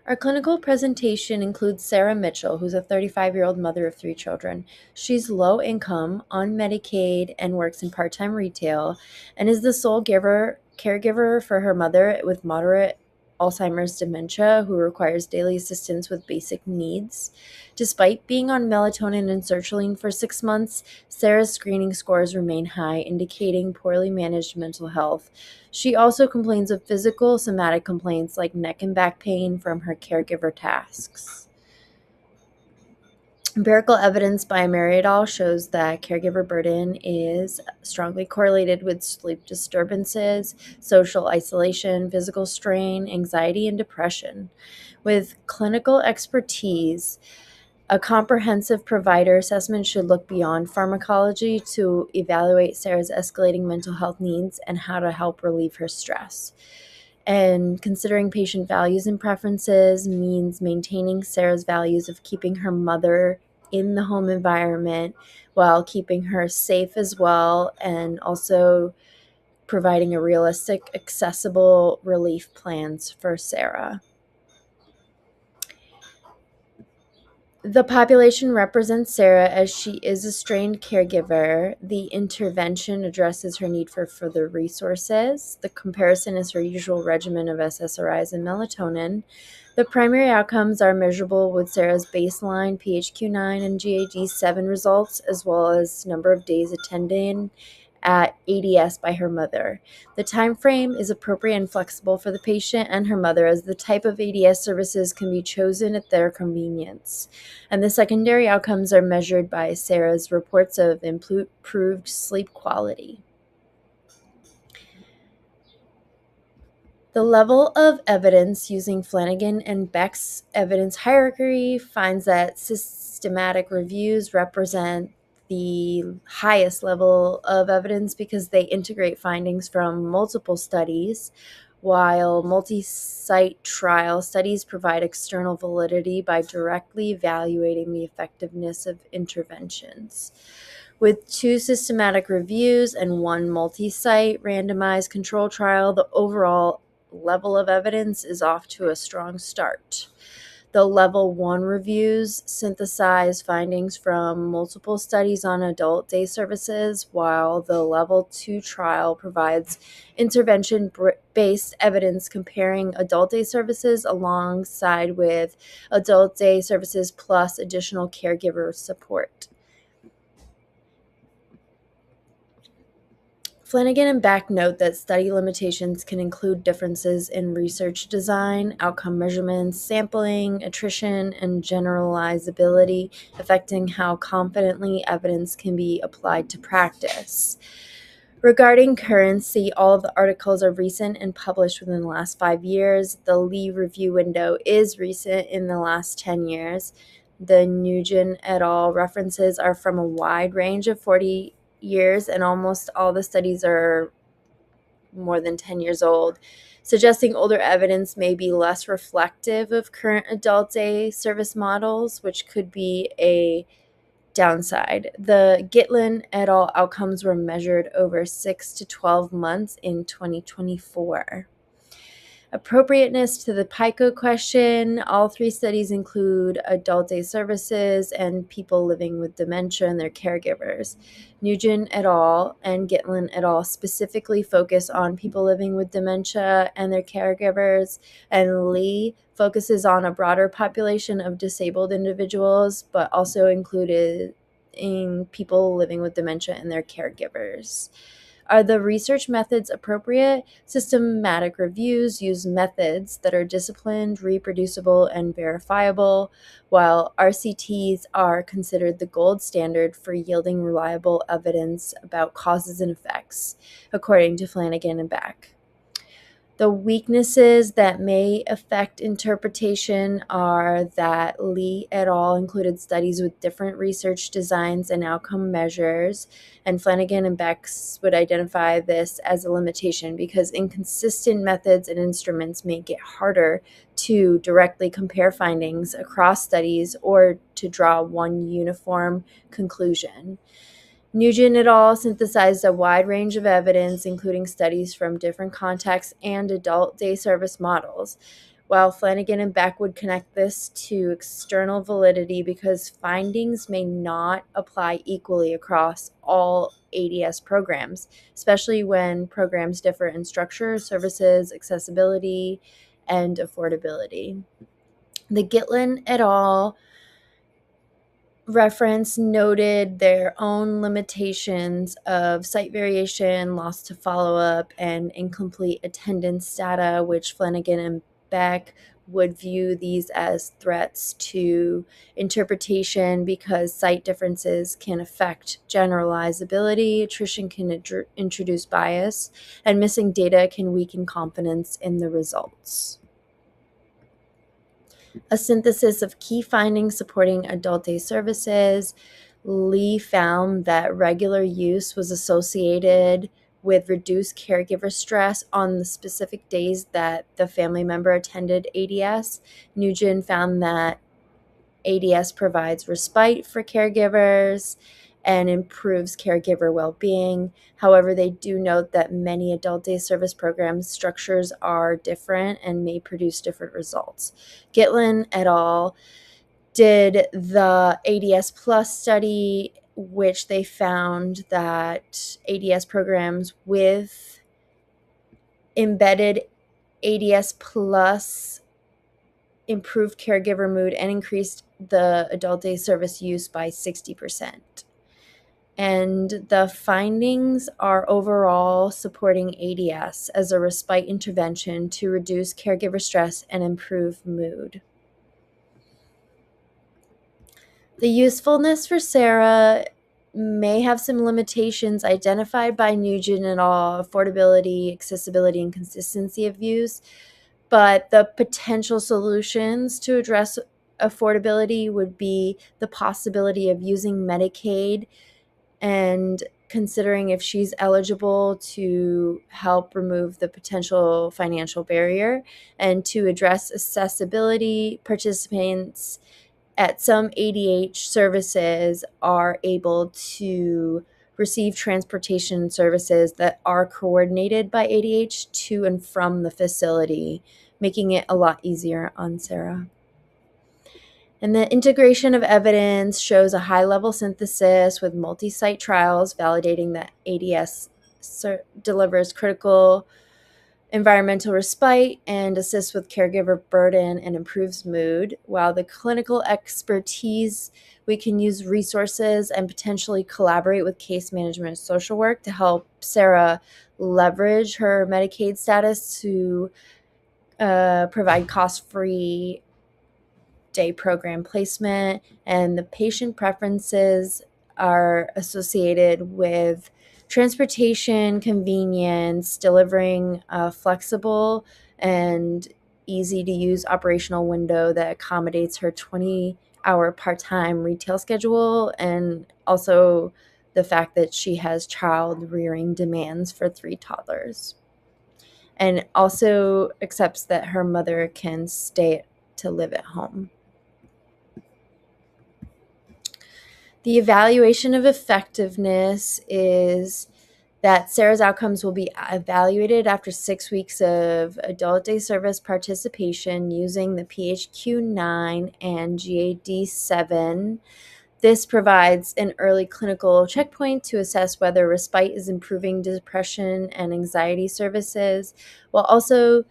Our clinical presentation includes Sarah Mitchell, who's a 35-year-old mother of three children. She's low income, on Medicaid, and works in part time retail, and is the sole caregiver for her mother with moderate Alzheimer's dementia who requires daily assistance with basic needs. Despite being on melatonin and sertraline for 6 months, Sarah's screening scores remain high, indicating poorly managed mental health. She also complains of physical somatic complaints like neck and back pain from her caregiver tasks. Empirical evidence by Mary et al. Shows that caregiver burden is strongly correlated with sleep disturbances, social isolation, physical strain, anxiety, and depression. With clinical expertise, a comprehensive provider assessment should look beyond pharmacology to evaluate Sarah's escalating mental health needs and how to help relieve her stress. And considering patient values and preferences means maintaining Sarah's values of keeping her mother in the home environment while keeping her safe as well, and also providing a realistic, accessible relief plans for Sarah. The population represents Sarah as she is a strained caregiver. The intervention addresses her need for further resources. The comparison is her usual regimen of SSRIs and melatonin. The primary outcomes are measurable with Sarah's baseline PHQ-9 and GAD-7 results, as well as number of days attending at ADS by her mother. The time frame is appropriate and flexible for the patient and her mother, as the type of ADS services can be chosen at their convenience. And the secondary outcomes are measured by Sarah's reports of improved sleep quality. The level of evidence using Flanagan and Beck's evidence hierarchy finds that systematic reviews represent the highest level of evidence because they integrate findings from multiple studies, while multi-site trial studies provide external validity by directly evaluating the effectiveness of interventions. With 2 systematic reviews and 1 multi-site randomized control trial, the overall level of evidence is off to a strong start. The level 1 reviews synthesize findings from multiple studies on adult day services, while the level 2 trial provides intervention based evidence comparing adult day services alongside with adult day services plus additional caregiver support. Flanagan and Beck note that study limitations can include differences in research design, outcome measurements, sampling, attrition, and generalizability, affecting how confidently evidence can be applied to practice. Regarding currency, all of the articles are recent and published within the last 5 years. The Lee review window is recent in the last 10 years. The Nugent et al. References are from a wide range of 40 years, and almost all the studies are more than 10 years old, suggesting older evidence may be less reflective of current adult day service models, which could be a downside. The Gitlin et al. Outcomes were measured over 6 to 12 months in 2024. Appropriateness to the PICO question. All 3 studies include adult day services and people living with dementia and their caregivers. Nugent et al. And Gitlin et al. Specifically focus on people living with dementia and their caregivers, and Lee focuses on a broader population of disabled individuals, but also included in people living with dementia and their caregivers. Are the research methods appropriate? Systematic reviews use methods that are disciplined, reproducible, and verifiable, while RCTs are considered the gold standard for yielding reliable evidence about causes and effects, according to Flanagan and Beck. The weaknesses that may affect interpretation are that Lee et al. Included studies with different research designs and outcome measures, and Flanagan and Beck would identify this as a limitation because inconsistent methods and instruments make it harder to directly compare findings across studies or to draw one uniform conclusion. Nugent et al. Synthesized a wide range of evidence, including studies from different contexts and adult day service models. while Flanagan and Beck would connect this to external validity because findings may not apply equally across all ADS programs, especially when programs differ in structure, services, accessibility, and affordability. The Gitlin et al. Reference noted their own limitations of site variation, loss to follow-up, and incomplete attendance data, which Flanagan and Beck would view these as threats to interpretation because site differences can affect generalizability, attrition can introduce bias, and missing data can weaken confidence in the results. A synthesis of key findings supporting adult day services. Lee found that regular use was associated with reduced caregiver stress on the specific days that the family member attended ADS. Nugent found that ADS provides respite for caregivers and improves caregiver well-being. However, they do note that many adult day service programs structures are different and may produce different results. Gitlin et al. Did the ADS Plus study, which they found that ADS programs with embedded ADS Plus improved caregiver mood and increased the adult day service use by 60%. And the findings are overall supporting ADS as a respite intervention to reduce caregiver stress and improve mood. The usefulness for Sarah may have some limitations identified by Nugent et al., affordability, accessibility, and consistency of use, but the potential solutions to address affordability would be the possibility of using Medicaid and considering if she's eligible to help remove the potential financial barrier, and to address accessibility. Participants at some ADH services are able to receive transportation services that are coordinated by ADH to and from the facility, making it a lot easier on Sarah. And the integration of evidence shows a high-level synthesis with multi-site trials validating that ADS delivers critical environmental respite and assists with caregiver burden and improves mood, while the clinical expertise, we can use resources and potentially collaborate with case management and social work to help Sarah leverage her Medicaid status to provide cost-free day program placement, and the patient preferences are associated with transportation, convenience, delivering a flexible and easy to use operational window that accommodates her 20-hour part-time retail schedule, and also the fact that she has child rearing demands for 3 toddlers, and also accepts that her mother can stay to live at home. The evaluation of effectiveness is that Sarah's outcomes will be evaluated after 6 weeks of adult day service participation using the PHQ-9 and GAD-7. This provides an early clinical checkpoint to assess whether respite is improving depression and anxiety services, while also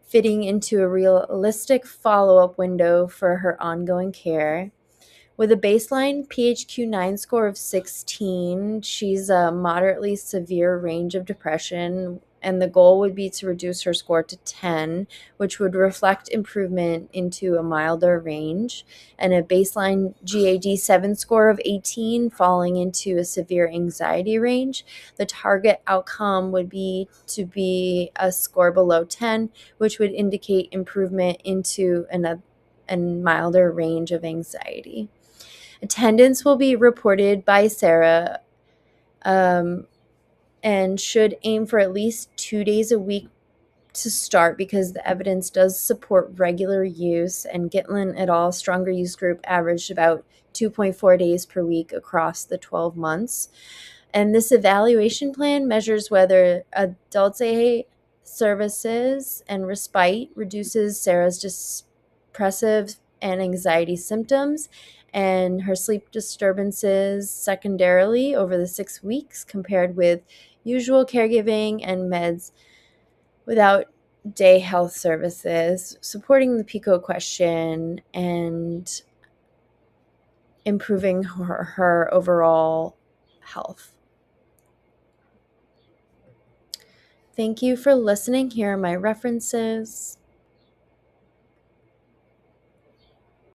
fitting into a realistic follow-up window for her ongoing care. With a baseline PHQ-9 score of 16, she's a moderately severe range of depression, and the goal would be to reduce her score to 10, which would reflect improvement into a milder range, and a baseline GAD-7 score of 18 falling into a severe anxiety range. The target outcome would be to be a score below 10, which would indicate improvement into a milder range of anxiety. Attendance will be reported by Sarah and should aim for at least 2 days a week to start because the evidence does support regular use, and Gitlin et al. Stronger Use Group averaged about 2.4 days per week across the 12 months. And this evaluation plan measures whether adult day services and respite reduces Sarah's depressive and anxiety symptoms and her sleep disturbances secondarily over the 6 weeks compared with usual caregiving and meds without day health services, supporting the PICO question and improving her overall health. Thank you for listening. Here are my references.